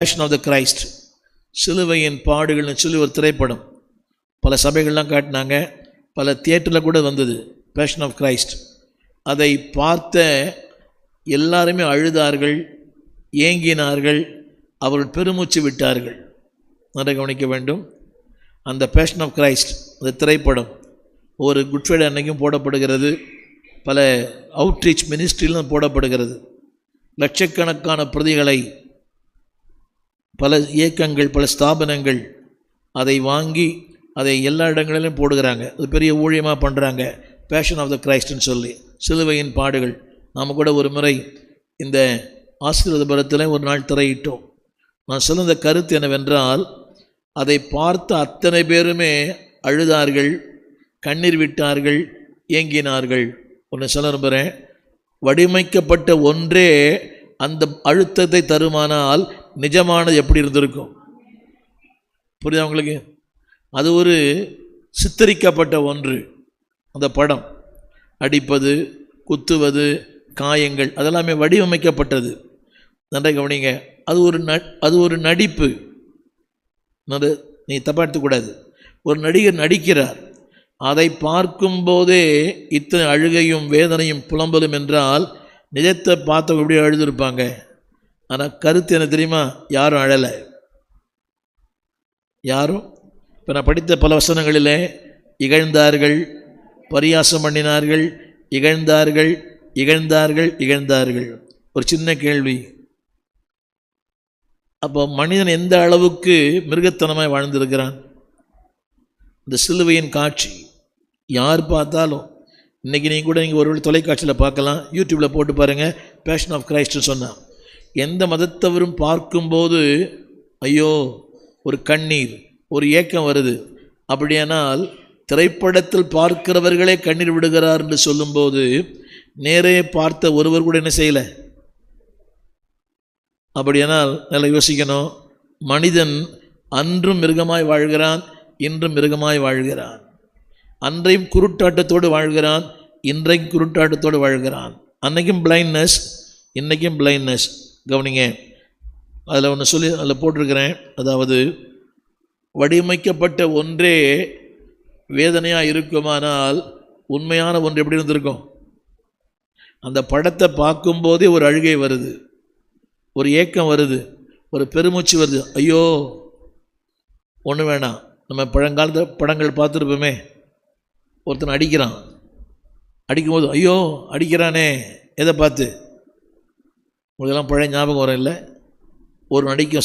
Fashion of the Christ, சிலுவையின் பாடுகள்னு சொல்லி ஒரு திரைப்படம் பல சபைகள்லாம் காட்டினாங்க, பல தியேட்டரில் கூட வந்தது. பேஷன் ஆஃப் கிரைஸ்ட் அதை பார்த்த எல்லாருமே அழுதார்கள், ஏங்கினார்கள், அவர்கள் பெருமூச்சு விட்டார்கள். நல்லா கவனிக்க வேண்டும். அந்த பேஷன் ஆஃப் கிரைஸ்ட் அந்த திரைப்படம் ஒரு குட் ஃப்ரைடே அன்னைக்கும் போடப்படுகிறது, பல அவுட்ரீச் மினிஸ்ட்ரியிலும் போடப்படுகிறது. லட்சக்கணக்கான பிரதிகளை பல இயக்கங்கள், பல ஸ்தாபனங்கள் அதை வாங்கி அதை எல்லா இடங்களிலும் போடுகிறாங்க. அது பெரிய ஊழியமாக பண்ணுறாங்க. பேஷன் ஆஃப் த கிரைஸ்ட்னு சொல்லி, சிலுவையின் பாடுகள். நாம் கூட ஒரு முறை இந்த ஆசீர்வாதபுரத்தில் ஒரு நாள் திரையிட்டோம். நான் சொல்லுந்த கருத்து என்னவென்றால், அதை பார்த்த அத்தனை பேருமே அழுதார்கள், கண்ணீர் விட்டார்கள், ஏங்கினார்கள். ஒன்று சொல்ல நம்புகிறேன், வடிவமைக்கப்பட்ட ஒன்றே அந்த அழுத்தத்தை தருமானால் நிஜமானது எப்படி இருந்திருக்கும்? புரியுதா உங்களுக்கு? அது ஒரு சித்தரிக்கப்பட்ட ஒன்று. அந்த படம், அடிப்பது, குத்துவது, காயங்கள், அதெல்லாமே வடிவமைக்கப்பட்டது. நன்றாக கவனிங்க. அது ஒரு நடிப்பு. நீ தப்பாக எடுத்துக்கூடாது. ஒரு நடிகர் நடிக்கிறார். அதை பார்க்கும்போதே இத்தனை அழுகையும் வேதனையும் புலம்பலும் என்றால் நிஜத்தை பார்த்தவங்க எப்படி அழுதுருப்பாங்க. ஆனால் கருத்து என்ன தெரியுமா? யாரும் அழலை. யாரும். இப்போ நான் படித்த பல வசனங்களிலே இகழ்ந்தார்கள், பரியாசம் பண்ணினார்கள், இகழ்ந்தார்கள், இகழ்ந்தார்கள், இகழ்ந்தார்கள். ஒரு சின்ன கேள்வி, அப்போ மனிதன் எந்த அளவுக்கு மிருகத்தனமாய் வாழ்ந்திருக்கிறான்? இந்த சிலுவையின் காட்சி யார் பார்த்தாலும், இன்றைக்கி நீங்கள் கூட நீங்கள் ஒரு தொலைக்காட்சியில் பார்க்கலாம், யூடியூப்பில் போட்டு பாருங்கள், பேஷன் ஆஃப் கிரைஸ்ட்னு சொன்னான். எந்த மதத்தவரும் பார்க்கும்போது ஐயோ ஒரு கண்ணீர், ஒரு ஏக்கம் வருது. அப்படியானால் திரைப்படத்தில் பார்க்கிறவர்களே கண்ணீர் விடுகிறார் என்று சொல்லும்போது நேரே பார்த்த ஒருவர் கூட என்ன செய்யலை? அப்படியானால் நல்லா யோசிக்கணும். மனிதன் அன்றும் மிருகமாய் வாழ்கிறான், இன்றும் மிருகமாய் வாழ்கிறான். அன்றையும் குருட்டாட்டத்தோடு வாழ்கிறான், இன்றைக்கும் குருட்டாட்டத்தோடு வாழ்கிறான். அன்னைக்கும் பிளைண்ட்னஸ், இன்றைக்கும் பிளைண்ட்னஸ். கவனிங்க, அதில் ஒன்று சொல்லி அதில் போட்டிருக்கிறேன். அதாவது வடிவமைக்கப்பட்ட ஒன்றே வேதனையாக இருக்குமானால் உண்மையான ஒன்று எப்படி இருந்திருக்கும்? அந்த படத்தை பார்க்கும்போதே ஒரு அழுகை வருது, ஒரு ஏக்கம் வருது, ஒரு பெருமூச்சு வருது. ஐயோ ஒன்று வேணாம். நம்ம பழங்காலத்து படங்கள் பார்த்துருப்போமே, ஒருத்தன் அடிக்கிறான், அடிக்கும்போது ஐயோ அடிக்கிறானே, எதை பார்த்து? உங்களுக்கெல்லாம் பழைய ஞாபகம் வரும் இல்லை? ஒரு நடிக்கும்